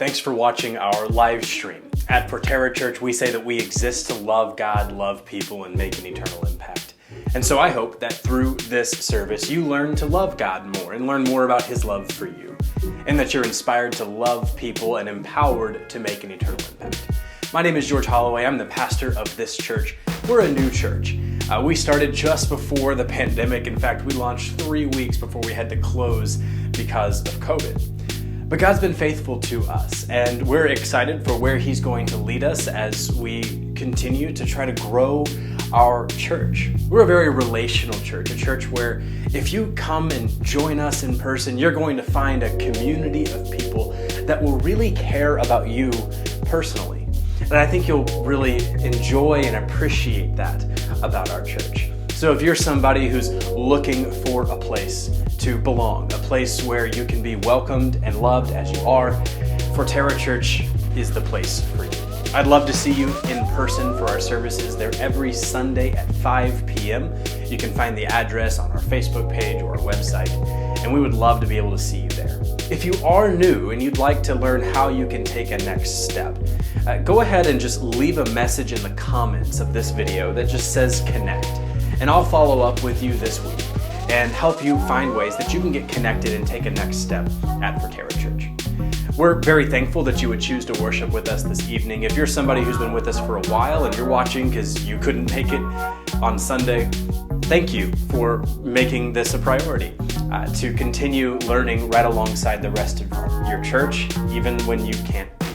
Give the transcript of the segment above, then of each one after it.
Thanks for watching our live stream. At Forterra Church, we say that we exist to love God, love people, and make an eternal impact. And so I hope that through this service, you learn to love God more and learn more about His love for you, and that you're inspired to love people and empowered to make an eternal impact. My name is George Holloway. I'm the pastor of this church. We're a new church. We started just before the pandemic. In fact, we launched 3 weeks before we had to close because of COVID. But God's been faithful to us, and we're excited for where He's going to lead us as we continue to try to grow our church. We're a very relational church, a church where if you come and join us in person, you're going to find a community of people that will really care about you personally. And I think you'll really enjoy and appreciate that about our church. So if you're somebody who's looking for a place to belong, a place where you can be welcomed and loved as you are, Forterra Church is the place for you. I'd love to see you in person for our services. They're every Sunday at 5 p.m. You can find the address on our Facebook page or our website, and we would love to be able to see you there. If you are new and you'd like to learn how you can take a next step, go ahead and just leave a message in the comments of this video that just says connect. And I'll follow up with you this week and help you find ways that you can get connected and take a next step at Forterra Church. We're very thankful that you would choose to worship with us this evening. If you're somebody who's been with us for a while and you're watching because you couldn't make it on Sunday, thank you for making this a priority to continue learning right alongside the rest of your church, even when you can't be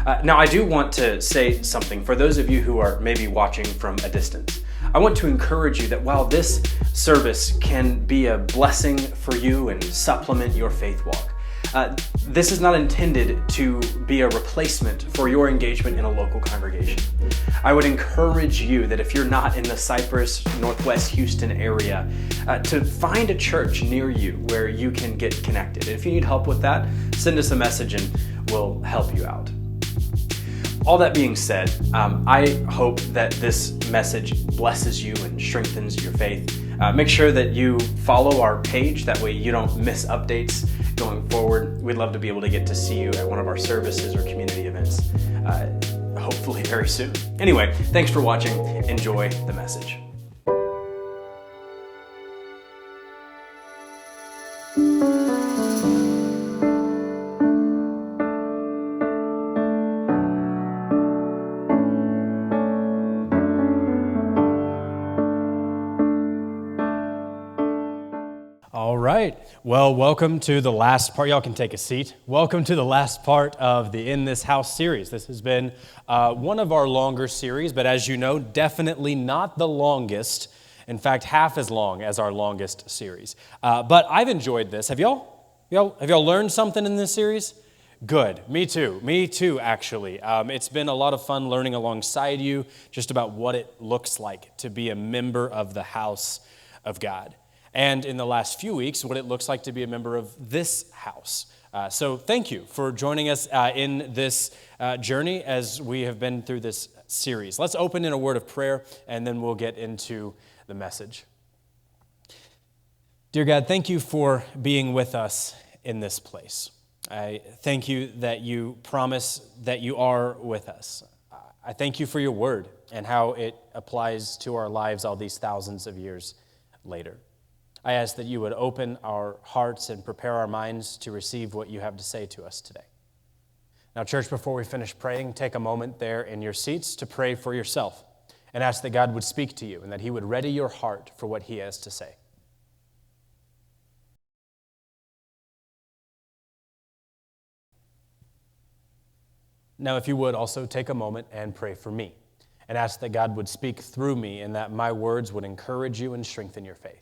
there. Now, I do want to say something for those of you who are maybe watching from a distance. I want to encourage you that while this service can be a blessing for you and supplement your faith walk, this is not intended to be a replacement for your engagement in a local congregation. I would encourage you that if you're not in the Cypress, Northwest Houston area, to find a church near you where you can get connected. If you need help with that, send us a message and we'll help you out. All that being said, I hope that this message blesses you and strengthens your faith. Make sure that you follow our page, that way you don't miss updates going forward. We'd love to be able to get to see you at one of our services or community events, hopefully very soon. Anyway, thanks for watching. Enjoy the message. All right. Well, welcome to the last part. Y'all can take a seat. Welcome to the last part of the In This House series. This has been one of our longer series, but as you know, definitely not the longest. In fact, half as long as our longest series. But I've enjoyed this. Have y'all learned something in this series? Good. Me too, actually. It's been a lot of fun learning alongside you just about what it looks like to be a member of the house of God. And in the last few weeks, what it looks like to be a member of this house. So thank you for joining us in this journey as we have been through this series. Let's open in a word of prayer, and then we'll get into the message. Dear God, thank you for being with us in this place. I thank you that you promise that you are with us. I thank you for your word and how it applies to our lives all these thousands of years later. I ask that you would open our hearts and prepare our minds to receive what you have to say to us today. Now, church, before we finish praying, take a moment there in your seats to pray for yourself and ask that God would speak to you and that He would ready your heart for what He has to say. Now, if you would also take a moment and pray for me and ask that God would speak through me and that my words would encourage you and strengthen your faith.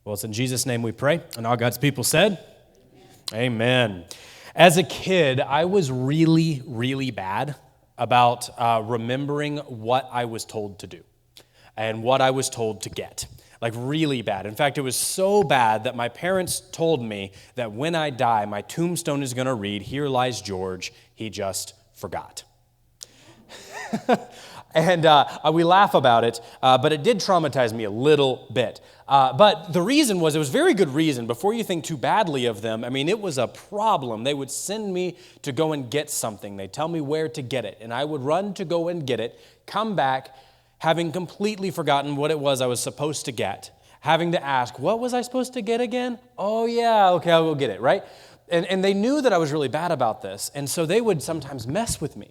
Well, it's in Jesus' name we pray, and all God's people said, Amen. As a kid, I was really, really bad about remembering what I was told to do and what I was told to get. Like really bad. In fact, it was so bad that my parents told me that when I die, my tombstone is going to read, "Here lies George, he just forgot." And we laugh about it, but it did traumatize me a little bit. But the reason was, it was very good reason. Before you think too badly of them, I mean, it was a problem. They would send me to go and get something. They'd tell me where to get it, and I would run to go and get it, come back, having completely forgotten what it was I was supposed to get, having to ask, what was I supposed to get again? Oh, yeah, okay, I'll go get it, right? And they knew that I was really bad about this, and so they would sometimes mess with me.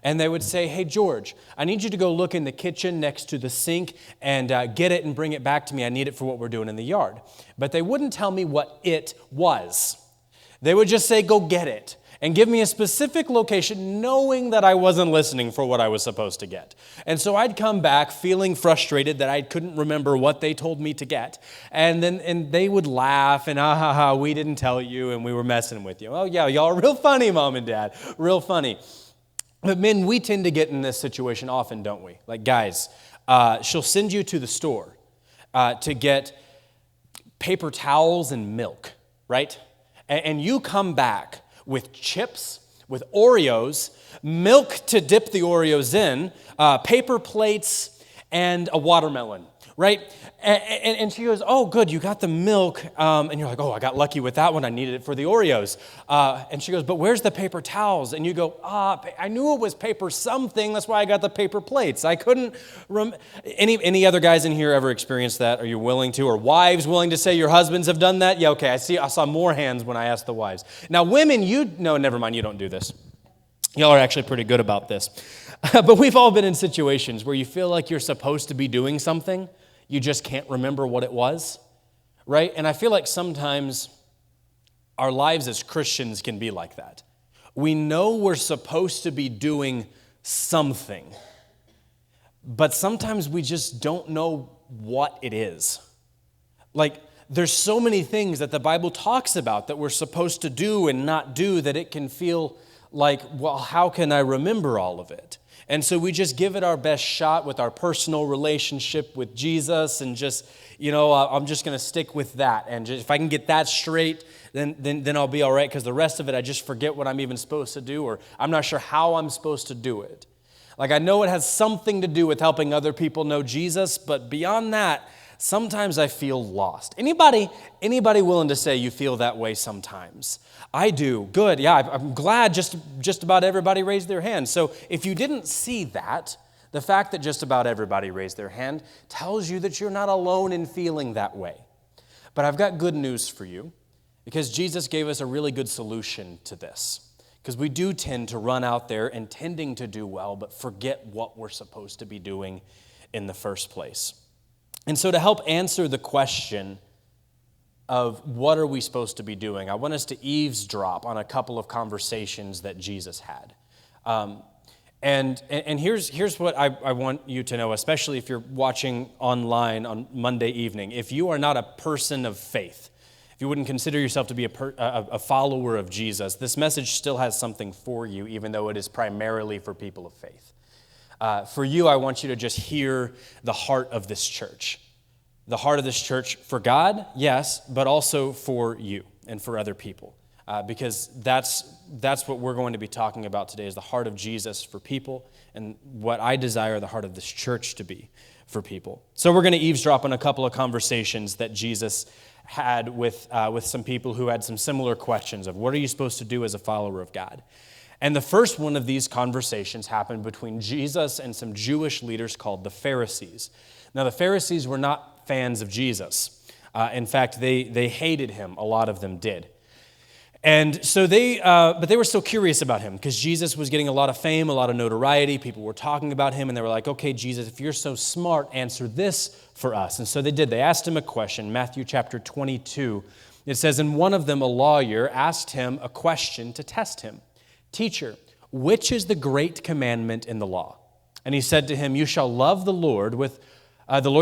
And they would say, hey, George, I need you to go look in the kitchen next to the sink and get it and bring it back to me. I need it for what we're doing in the yard. But they wouldn't tell me what it was. They would just say, go get it, and give me a specific location, knowing that I wasn't listening for what I was supposed to get. And so I'd come back feeling frustrated that I couldn't remember what they told me to get. And they would laugh and, we didn't tell you and we were messing with you. Oh, yeah, y'all are real funny, Mom and Dad, real funny. But men, we tend to get in this situation often, don't we? Like, guys, she'll send you to the store to get paper towels and milk, right? And you come back with chips, with Oreos, milk to dip the Oreos in, paper plates, and a watermelon, right? And she goes, oh, good, you got the milk. And you're like, oh, I got lucky with that one. I needed it for the Oreos. And she goes, but where's the paper towels? And you go, I knew it was paper something. That's why I got the paper plates. I couldn't Any other guys in here ever experienced that? Are you willing to? Or wives willing to say your husbands have done that? Yeah, okay, I saw more hands when I asked the wives. Now, women, no, never mind, you don't do this. Y'all are actually pretty good about this. But we've all been in situations where you feel like you're supposed to be doing something, you just can't remember what it was, right? And I feel like sometimes our lives as Christians can be like that. We know we're supposed to be doing something, but sometimes we just don't know what it is. Like, there's so many things that the Bible talks about that we're supposed to do and not do that it can feel like, well, how can I remember all of it? And so we just give it our best shot with our personal relationship with Jesus and just, I'm just going to stick with that. And if I can get that straight, then I'll be all right, because the rest of it, I just forget what I'm even supposed to do, or I'm not sure how I'm supposed to do it. Like, I know it has something to do with helping other people know Jesus, but beyond that, sometimes I feel lost. Anybody willing to say you feel that way sometimes? I do. Good. Yeah, I'm glad just about everybody raised their hand. So if you didn't see that, the fact that just about everybody raised their hand tells you that you're not alone in feeling that way. But I've got good news for you, because Jesus gave us a really good solution to this. Because we do tend to run out there intending to do well, but forget what we're supposed to be doing in the first place. And so to help answer the question of what are we supposed to be doing, I want us to eavesdrop on a couple of conversations that Jesus had. And here's what I want you to know, especially if you're watching online on Monday evening. If you are not a person of faith, if you wouldn't consider yourself to be a follower of Jesus, this message still has something for you, even though it is primarily for people of faith. For you, I want you to just hear the heart of this church. The heart of this church for God, yes, but also for you and for other people. Because that's what we're going to be talking about today, is the heart of Jesus for people, and what I desire the heart of this church to be for people. So we're going to eavesdrop on a couple of conversations that Jesus had with some people who had some similar questions of what are you supposed to do as a follower of God? And the first one of these conversations happened between Jesus and some Jewish leaders called the Pharisees. Now, the Pharisees were not fans of Jesus. In fact, they hated him. A lot of them did. And so but they were still curious about him, because Jesus was getting a lot of fame, a lot of notoriety. People were talking about him, and they were like, okay, Jesus, if you're so smart, answer this for us. And so they did. They asked him a question. Matthew chapter 22, it says, and one of them, a lawyer, asked him a question to test him. Teacher, which is the great commandment in the law? And he said to him, you shall love the Lord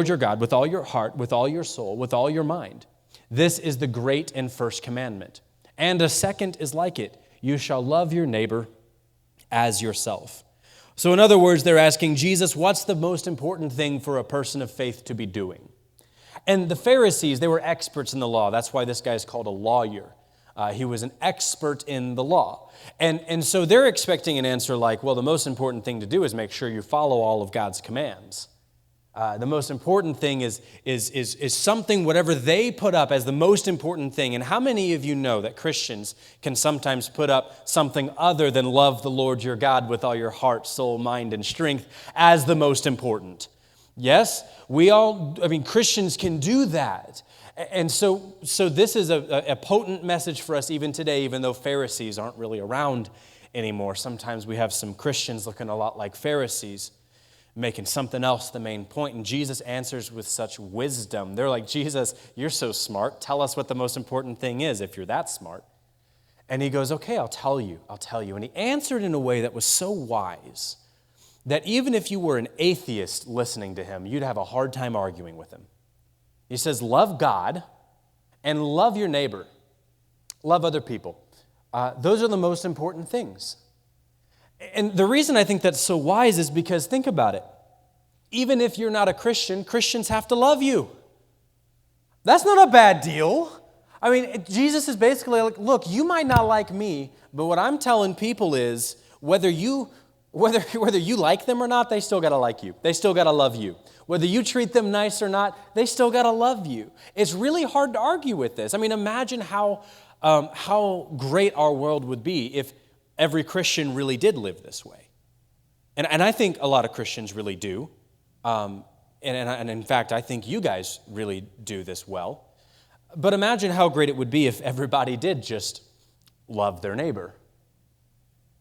your God with all your heart, with all your soul, with all your mind. This is the great and first commandment. And a second is like it. You shall love your neighbor as yourself. So in other words, they're asking Jesus, what's the most important thing for a person of faith to be doing? And the Pharisees, they were experts in the law. That's why this guy's called a lawyer. He was an expert in the law. And so they're expecting an answer like, well, the most important thing to do is make sure you follow all of God's commands. The most important thing is something, whatever they put up as the most important thing. And how many of you know that Christians can sometimes put up something other than love the Lord your God with all your heart, soul, mind, and strength as the most important? Yes, Christians can do that. And so this is a potent message for us even today, even though Pharisees aren't really around anymore. Sometimes we have some Christians looking a lot like Pharisees, making something else the main point. And Jesus answers with such wisdom. They're like, Jesus, you're so smart. Tell us what the most important thing is if you're that smart. And he goes, okay, I'll tell you. And he answered in a way that was so wise that even if you were an atheist listening to him, you'd have a hard time arguing with him. He says, love God and love your neighbor. Love other people. Those are the most important things. And the reason I think that's so wise is because, think about it. Even if you're not a Christian, Christians have to love you. That's not a bad deal. I mean, Jesus is basically like, look, you might not like me, but what I'm telling people is whether you like them or not, they still got to like you. They still got to love you. Whether you treat them nice or not, they still got to love you. It's really hard to argue with this. I mean, imagine how great our world would be if every Christian really did live this way. And I think a lot of Christians really do. And in fact, I think you guys really do this well. But imagine how great it would be if everybody did just love their neighbor.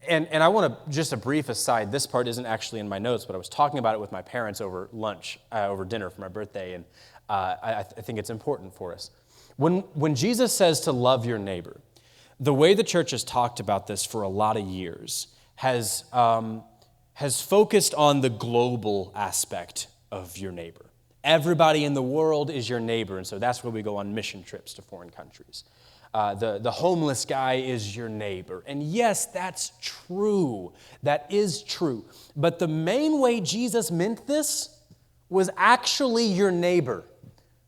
And I want to, just a brief aside, this part isn't actually in my notes, but I was talking about it with my parents over lunch, over dinner for my birthday, and I think it's important for us. When Jesus says to love your neighbor, the way the church has talked about this for a lot of years has focused on the global aspect of your neighbor. Everybody in the world is your neighbor, and so that's where we go on mission trips to foreign countries. The homeless guy is your neighbor. And yes, that's true. That is true. But the main way Jesus meant this was actually your neighbor,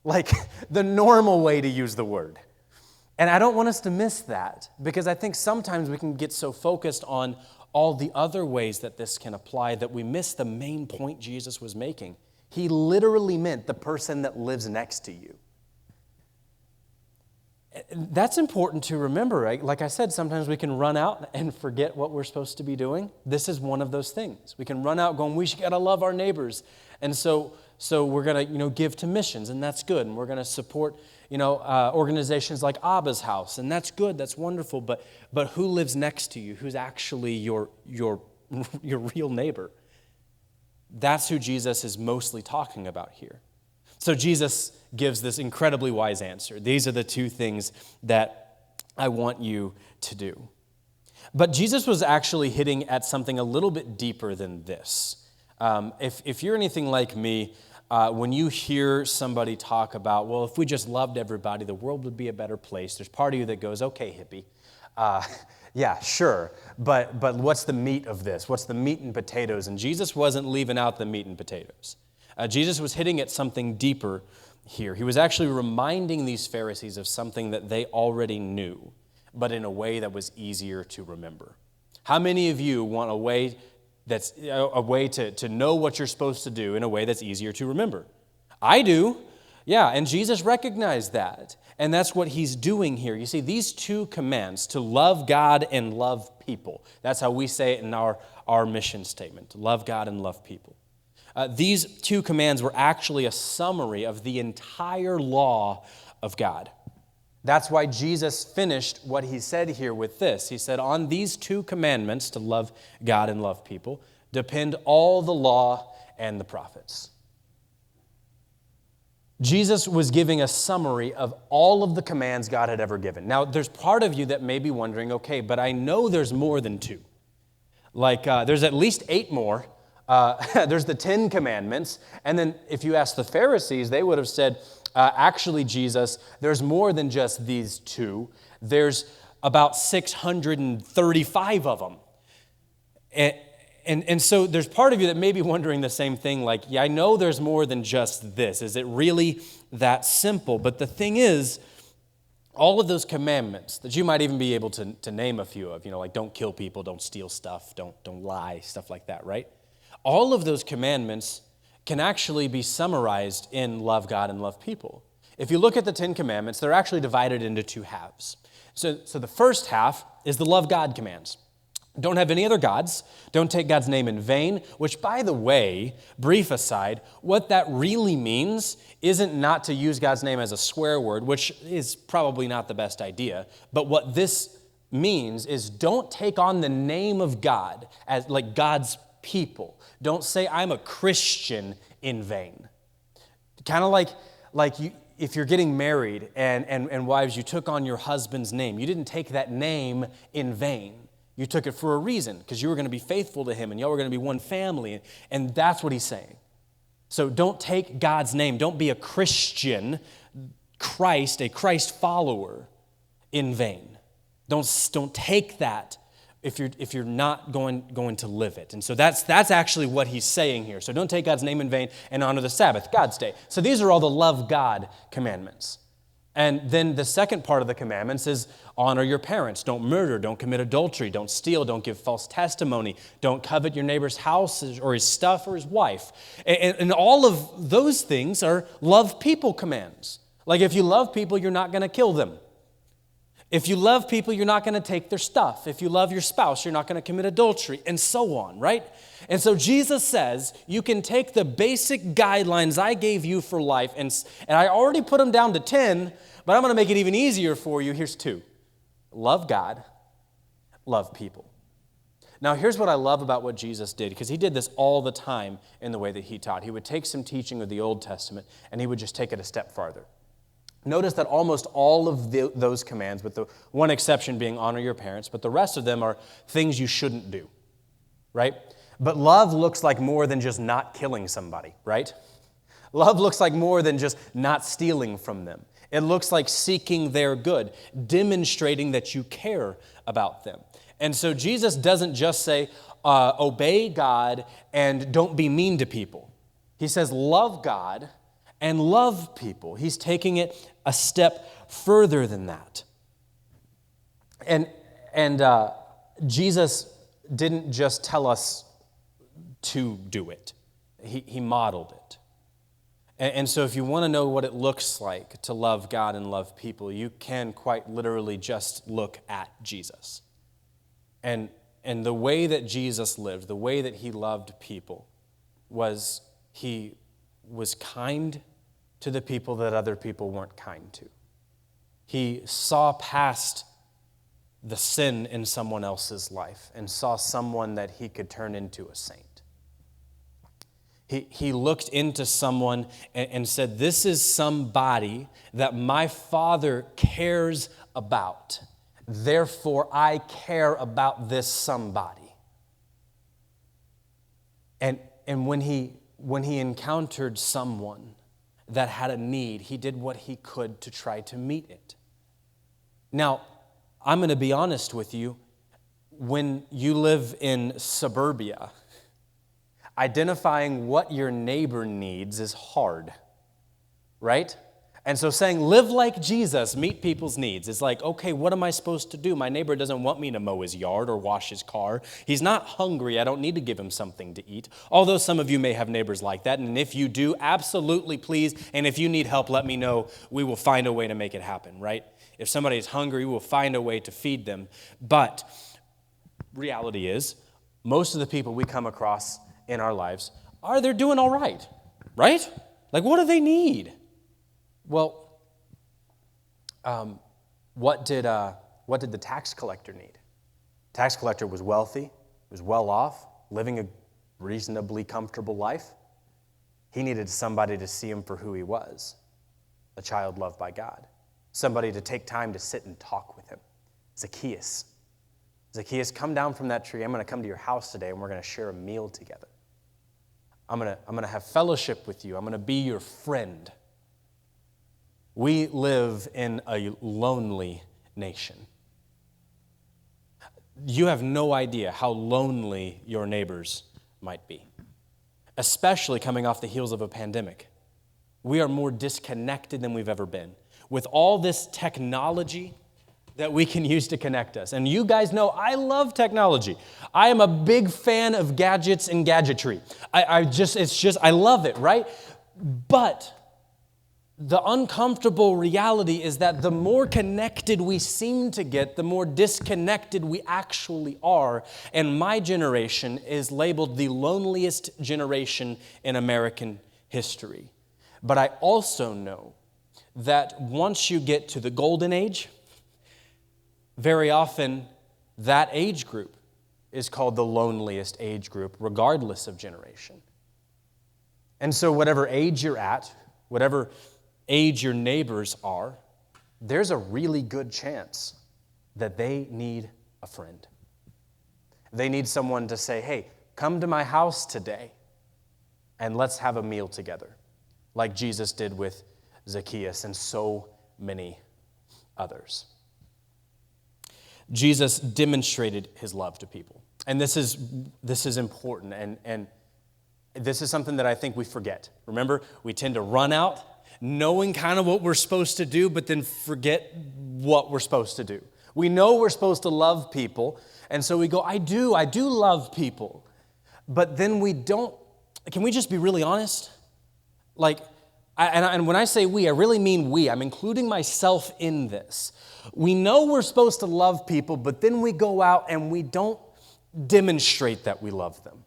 like the normal way to use the word. And I don't want us to miss that, because I think sometimes we can get so focused on all the other ways that this can apply that we miss the main point Jesus was making. He literally meant the person that lives next to you. That's important to remember, right? Like I said, sometimes we can run out and forget what we're supposed to be doing. This is one of those things. We can run out going, we got to love our neighbors. And so we're going to, give to missions, and that's good. And we're going to support, organizations like Abba's House, and that's good, that's wonderful. But who lives next to you? Who's actually your real neighbor? That's who Jesus is mostly talking about here. So Jesus gives this incredibly wise answer. These are the two things that I want you to do. But Jesus was actually hitting at something a little bit deeper than this. If you're anything like me, when you hear somebody talk about, well, if we just loved everybody, the world would be a better place, there's part of you that goes, okay, hippie. Yeah, sure, but what's the meat of this? What's the meat and potatoes? And Jesus wasn't leaving out the meat and potatoes. Jesus was hitting at something deeper here. He was actually reminding these Pharisees of something that they already knew, but in a way that was easier to remember. How many of you want a way to know what you're supposed to do in a way that's easier to remember? I do. Yeah, and Jesus recognized that. And that's what he's doing here. You see, these two commands, to love God and love people. That's how we say it in our mission statement, to love God and love people. These two commands were actually a summary of the entire law of God. That's why Jesus finished what he said here with this. He said, on these two commandments, to love God and love people, depend all the law and the prophets. Jesus was giving a summary of all of the commands God had ever given. Now, there's part of you that may be wondering, okay, but I know there's more than two. There's at least 8 more. There's the 10 commandments. And then if you ask the Pharisees, they would have said, actually, Jesus, there's more than just these 2. There's about 635 of them. And so there's part of you that may be wondering the same thing, like, yeah, I know there's more than just this. Is it really that simple? But the thing is, all of those commandments that you might even be able to name a few of, like don't kill people, don't steal stuff, don't lie, stuff like that, right? All of those commandments can actually be summarized in love God and love people. If you look at the 10 commandments, they're actually divided into two halves. So the first half is the love God commands. Don't have any other gods. Don't take God's name in vain, which, by the way, brief aside, what that really means isn't not to use God's name as a swear word, which is probably not the best idea. But what this means is don't take on the name of God as like God's people. Don't say, I'm a Christian in vain. Kind of like you, if you're getting married and wives, you took on your husband's name. You didn't take that name in vain. You took it for a reason, because you were going to be faithful to him, and y'all were going to be one family, and that's what he's saying. So don't take God's name. Don't be a Christian, a Christ follower in vain. Don't take that if you're not going to live it. And so that's actually what he's saying here. So don't take God's name in vain and honor the Sabbath, God's day. So these are all the love God commandments. And then the second part of the commandments is honor your parents. Don't murder, don't commit adultery, don't steal, don't give false testimony, don't covet your neighbor's house or his stuff or his wife. And all of those things are love people commands. Like if you love people, you're not going to kill them. If you love people, you're not going to take their stuff. If you love your spouse, you're not going to commit adultery, and so on, right? And so Jesus says, you can take the basic guidelines I gave you for life, and I already put them down to 10, but I'm going to make it even easier for you. Here's 2. Love God, love people. Now, here's what I love about what Jesus did, because he did this all the time in the way that he taught. He would take some teaching of the Old Testament, and he would just take it a step farther. Notice that almost all of those commands, with the one exception being honor your parents, but the rest of them are things you shouldn't do, right? But love looks like more than just not killing somebody, right? Love looks like more than just not stealing from them. It looks like seeking their good, demonstrating that you care about them. And so Jesus doesn't just say, obey God and don't be mean to people. He says, love God and love people. He's taking it a step further than that. And Jesus didn't just tell us to do it. He modeled it. And so if you want to know what it looks like to love God and love people, you can quite literally just look at Jesus. And the way that Jesus lived, the way that he loved people, was he was kind to the people that other people weren't kind to. He saw past the sin in someone else's life and saw someone that he could turn into a saint. He looked into someone and said, this is somebody that my Father cares about. Therefore, I care about this somebody. And when he encountered someone that had a need, he did what he could to try to meet it. Now, I'm going to be honest with you. When you live in suburbia, identifying what your neighbor needs is hard, right? And so saying, live like Jesus, meet people's needs, is like, okay, what am I supposed to do? My neighbor doesn't want me to mow his yard or wash his car. He's not hungry. I don't need to give him something to eat. Although some of you may have neighbors like that, and if you do, absolutely please, and if you need help, let me know. We will find a way to make it happen, right? If somebody is hungry, we'll find a way to feed them. But reality is, most of the people we come across in our lives they're doing all right? Like, what do they need? Well, what did the tax collector need? Tax collector was wealthy, was well off, living a reasonably comfortable life. He needed somebody to see him for who he was, a child loved by God, somebody to take time to sit and talk with him. Zacchaeus, come down from that tree. I'm going to come to your house today, and we're going to share a meal together. I'm going to have fellowship with you. I'm going to be your friend. We live in a lonely nation. You have no idea how lonely your neighbors might be, especially coming off the heels of a pandemic. We are more disconnected than we've ever been. with all this technology that we can use to connect us. And you guys know I love technology. I am a big fan of gadgets and gadgetry. I love it, right? But the uncomfortable reality is that the more connected we seem to get, the more disconnected we actually are. And my generation is labeled the loneliest generation in American history. But I also know that once you get to the golden age, very often that age group is called the loneliest age group, regardless of generation. And so whatever age you're at, whatever age your neighbors are, there's a really good chance that they need a friend. They need someone to say, hey, come to my house today and let's have a meal together, like Jesus did with Zacchaeus and so many others. Jesus demonstrated his love to people. And this is important, and this is something that I think we forget. Remember, we tend to run out knowing kind of what we're supposed to do, but then forget what we're supposed to do. We know we're supposed to love people, and so we go, I do love people. But then we don't, can we just be really honest? And when I say we, I really mean we. I'm including myself in this. We know we're supposed to love people, but then we go out and we don't demonstrate that we love them.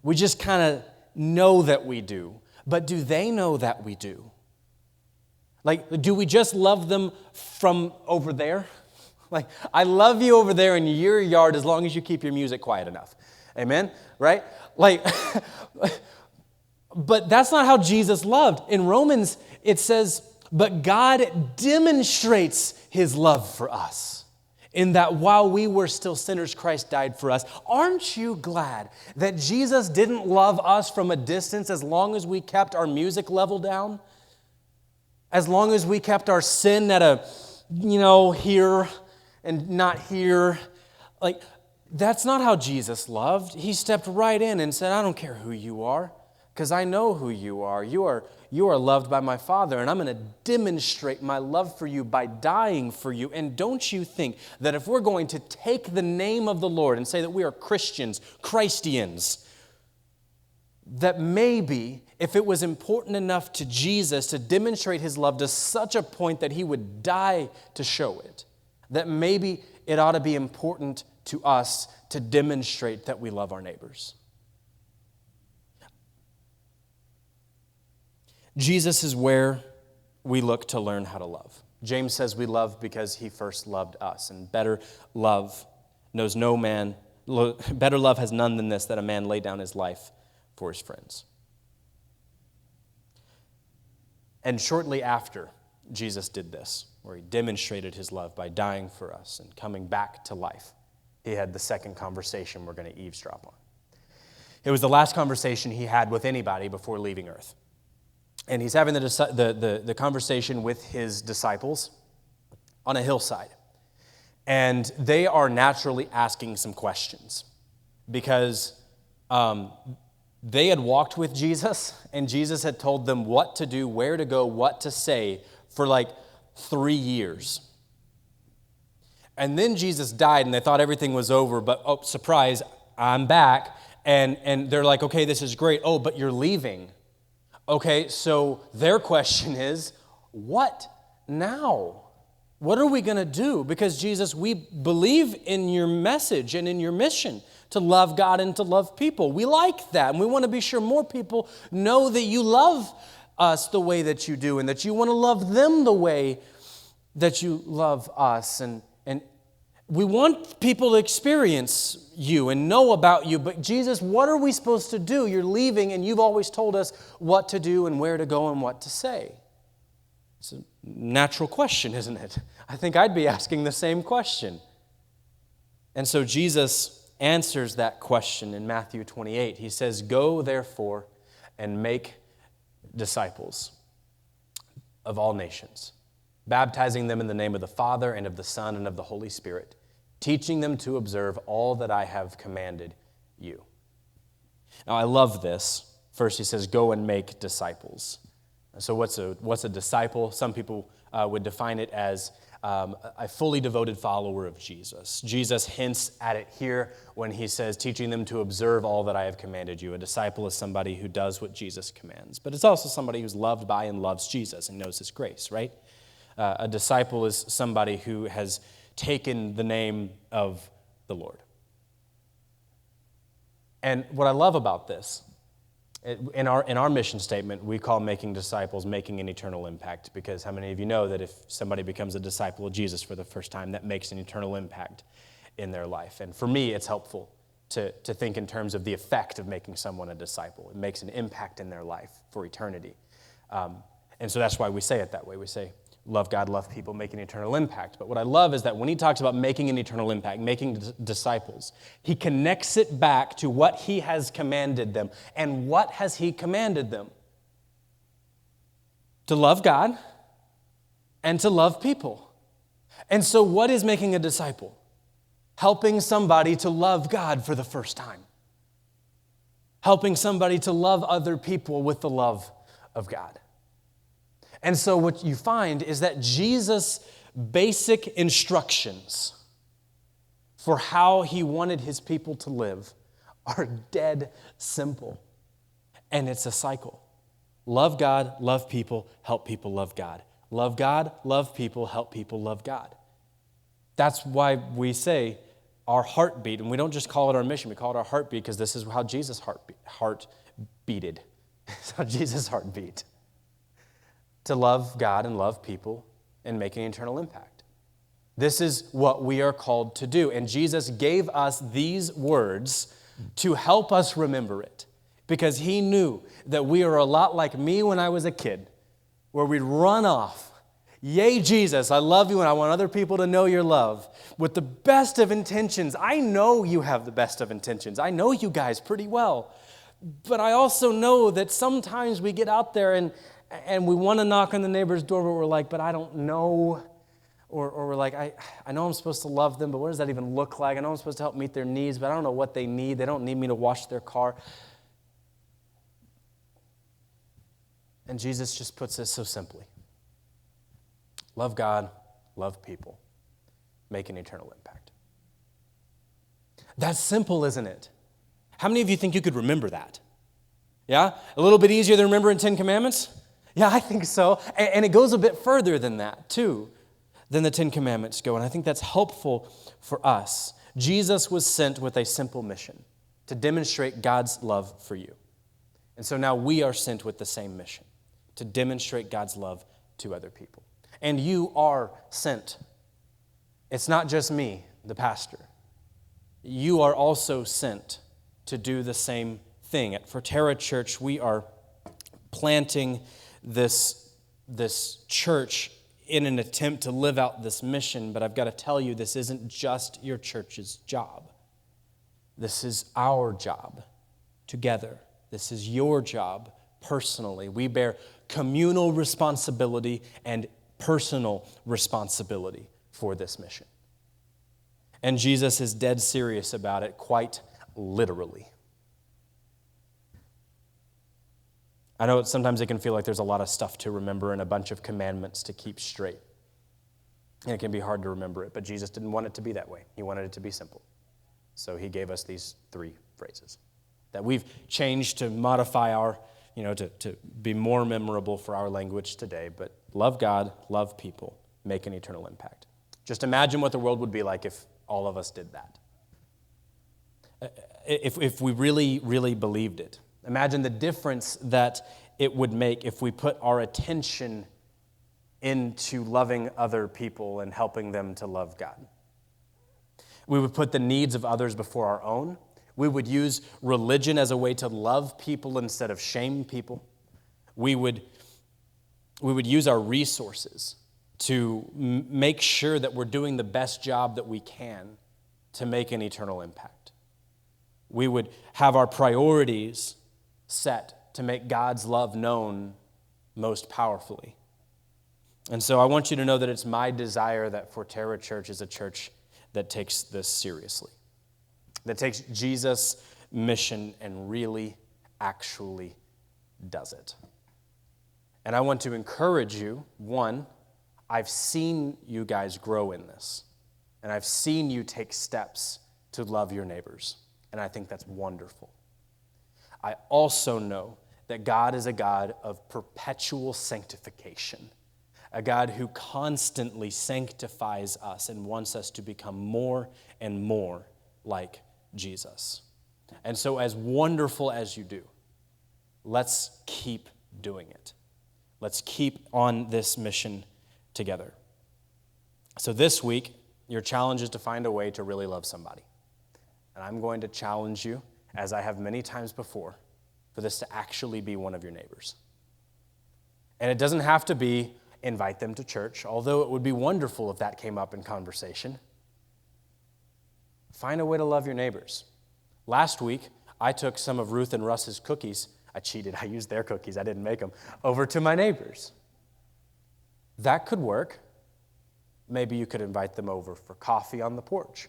We just kind of know that we do. But do they know that we do? Do we just love them from over there? I love you over there in your yard as long as you keep your music quiet enough. Amen? Right? But that's not how Jesus loved. In Romans, it says, but God demonstrates his love for us, in that while we were still sinners, Christ died for us. Aren't you glad that Jesus didn't love us from a distance as long as we kept our music level down? As long as we kept our sin at a, here and not here. That's not how Jesus loved. He stepped right in and said, I don't care who you are, because I know who you are. You are loved by my Father, and I'm going to demonstrate my love for you by dying for you. And don't you think that if we're going to take the name of the Lord and say that we are Christians, Christians, that maybe if it was important enough to Jesus to demonstrate his love to such a point that he would die to show it, that maybe it ought to be important to us to demonstrate that we love our neighbors. Jesus is where we look to learn how to love. James says we love because he first loved us. And better love has none than this, that a man lay down his life for his friends. And shortly after Jesus did this, where he demonstrated his love by dying for us and coming back to life, he had the second conversation we're going to eavesdrop on. It was the last conversation he had with anybody before leaving earth. And he's having the conversation with his disciples on a hillside. And they are naturally asking some questions because they had walked with Jesus, and Jesus had told them what to do, where to go, what to say for 3 years. And then Jesus died, and they thought everything was over, but oh, surprise, I'm back. And they're like, okay, this is great. Oh, but you're leaving. Okay, so their question is, what now? What are we going to do? Because Jesus, we believe in your message and in your mission to love God and to love people. We like that, and we want to be sure more people know that you love us the way that you do and that you want to love them the way that you love us. And we want people to experience you and know about you. But Jesus, what are we supposed to do? You're leaving, and you've always told us what to do and where to go and what to say. It's a natural question, isn't it? I think I'd be asking the same question. And so Jesus answers that question in Matthew 28. He says, go therefore and make disciples of all nations, baptizing them in the name of the Father and of the Son and of the Holy Spirit, teaching them to observe all that I have commanded you. Now, I love this. First, he says, go and make disciples. So what's a disciple? Some people would define it as a fully devoted follower of Jesus. Jesus hints at it here when he says, teaching them to observe all that I have commanded you. A disciple is somebody who does what Jesus commands. But it's also somebody who's loved by and loves Jesus and knows his grace, right? A disciple is somebody who has taken the name of the Lord. And what I love about this, in our mission statement, we call making disciples making an eternal impact, because how many of you know that if somebody becomes a disciple of Jesus for the first time, that makes an eternal impact in their life? And for me, it's helpful to think in terms of the effect of making someone a disciple. It makes an impact in their life for eternity. And so that's why we say it that way. We say, love God, love people, make an eternal impact. But what I love is that when he talks about making an eternal impact, making disciples, he connects it back to what he has commanded them. And what has he commanded them? To love God and to love people. And so what is making a disciple? Helping somebody to love God for the first time. Helping somebody to love other people with the love of God. And so what you find is that Jesus' basic instructions for how he wanted his people to live are dead simple. And it's a cycle. Love God, love people, help people love God. Love God, love people, help people love God. That's why we say our heartbeat, and we don't just call it our mission, we call it our heartbeat because this is how Jesus' heart beated. It's how Jesus' heart beat. To love God and love people and make an eternal impact. This is what we are called to do. And Jesus gave us these words to help us remember it, because he knew that we are a lot like me when I was a kid, where we'd run off. Yay, Jesus, I love you and I want other people to know your love with the best of intentions. I know you have the best of intentions. I know you guys pretty well. But I also know that sometimes we get out there and we want to knock on the neighbor's door, but we're like, but I don't know. Or we're like, I know I'm supposed to love them, but what does that even look like? I know I'm supposed to help meet their needs, but I don't know what they need. They don't need me to wash their car. And Jesus just puts it so simply. Love God, love people, make an eternal impact. That's simple, isn't it? How many of you think you could remember that? Yeah? A little bit easier than remembering 10 Commandments? Yeah, I think so. And it goes a bit further than that, too, than the 10 Commandments go. And I think that's helpful for us. Jesus was sent with a simple mission, to demonstrate God's love for you. And so now we are sent with the same mission, to demonstrate God's love to other people. And you are sent. It's not just me, the pastor. You are also sent to do the same thing. At Forterra Church, we are planting this church in an attempt to live out this mission, but I've got to tell you, this isn't just your church's job. This is our job together. This is your job personally. We bear communal responsibility and personal responsibility for this mission. And Jesus is dead serious about it, quite literally. I know sometimes it can feel like there's a lot of stuff to remember and a bunch of commandments to keep straight. And it can be hard to remember it, but Jesus didn't want it to be that way. He wanted it to be simple. So he gave us these 3 phrases that we've changed to modify our, to be more memorable for our language today. But love God, love people, make an eternal impact. Just imagine what the world would be like if all of us did that. If we really, really believed it. Imagine the difference that it would make if we put our attention into loving other people and helping them to love God. We would put the needs of others before our own. We would use religion as a way to love people instead of shame people. We would use our resources to make sure that we're doing the best job that we can to make an eternal impact. We would have our priorities set to make God's love known most powerfully. And so I want you to know that it's my desire that Forterra Church is a church that takes this seriously, that takes Jesus' mission and really, actually does it. And I want to encourage you, one, I've seen you guys grow in this, and I've seen you take steps to love your neighbors, and I think that's wonderful. I also know that God is a God of perpetual sanctification, a God who constantly sanctifies us and wants us to become more and more like Jesus. And so as wonderful as you do, let's keep doing it. Let's keep on this mission together. So this week, your challenge is to find a way to really love somebody. And I'm going to challenge you, as I have many times before, for this to actually be one of your neighbors. And it doesn't have to be invite them to church, although it would be wonderful if that came up in conversation. Find a way to love your neighbors. Last week, I took some of Ruth and Russ's cookies. I cheated. I used their cookies. I didn't make them. Over to my neighbors. That could work. Maybe you could invite them over for coffee on the porch.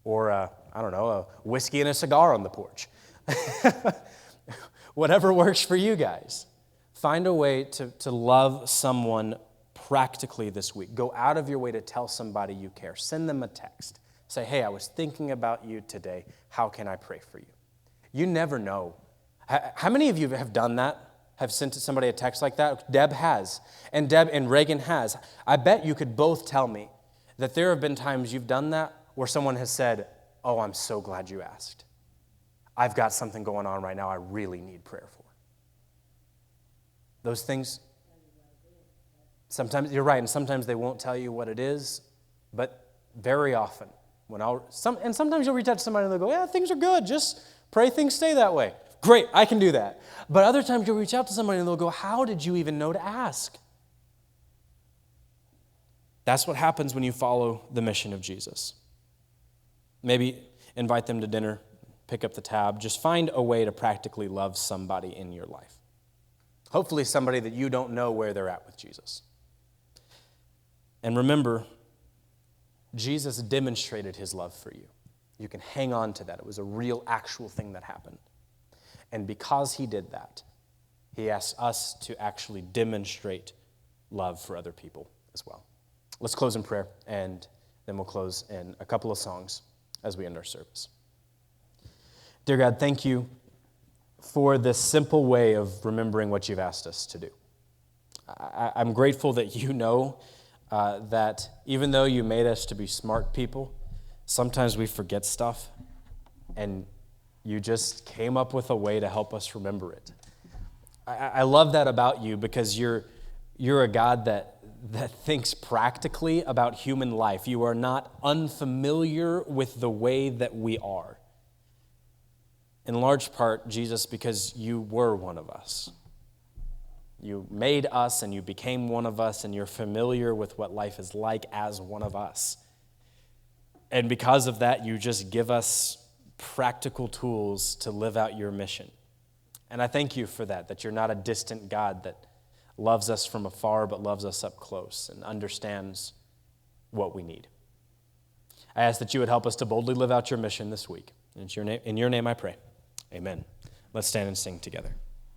Or, a whiskey and a cigar on the porch. Whatever works for you guys. Find a way to love someone practically this week. Go out of your way to tell somebody you care. Send them a text. Say, hey, I was thinking about you today. How can I pray for you? You never know. How many of you have done that? Have sent somebody a text like that? Deb has. And Deb and Reagan has. I bet you could both tell me that there have been times you've done that where someone has said, oh, I'm so glad you asked. I've got something going on right now I really need prayer for. Those things, sometimes, you're right, and sometimes they won't tell you what it is, but very often, and sometimes you'll reach out to somebody and they'll go, yeah, things are good, just pray things stay that way. Great, I can do that. But other times you'll reach out to somebody and they'll go, how did you even know to ask? That's what happens when you follow the mission of Jesus. Maybe invite them to dinner, pick up the tab, just find a way to practically love somebody in your life. Hopefully somebody that you don't know where they're at with Jesus. And remember, Jesus demonstrated his love for you. You can hang on to that. It was a real, actual thing that happened. And because he did that, he asks us to actually demonstrate love for other people as well. Let's close in prayer, and then we'll close in a couple of songs as we end our service. Dear God, thank you for this simple way of remembering what you've asked us to do. I'm grateful that you know that even though you made us to be smart people, sometimes we forget stuff, and you just came up with a way to help us remember it. I love that about you, because you're a God that thinks practically about human life. You are not unfamiliar with the way that we are. In large part, Jesus, because you were one of us. You made us and you became one of us, and you're familiar with what life is like as one of us. And because of that, you just give us practical tools to live out your mission. And I thank you for that you're not a distant God that loves us from afar but loves us up close and understands what we need. I ask that you would help us to boldly live out your mission this week. In your name I pray. Amen. Let's stand and sing together.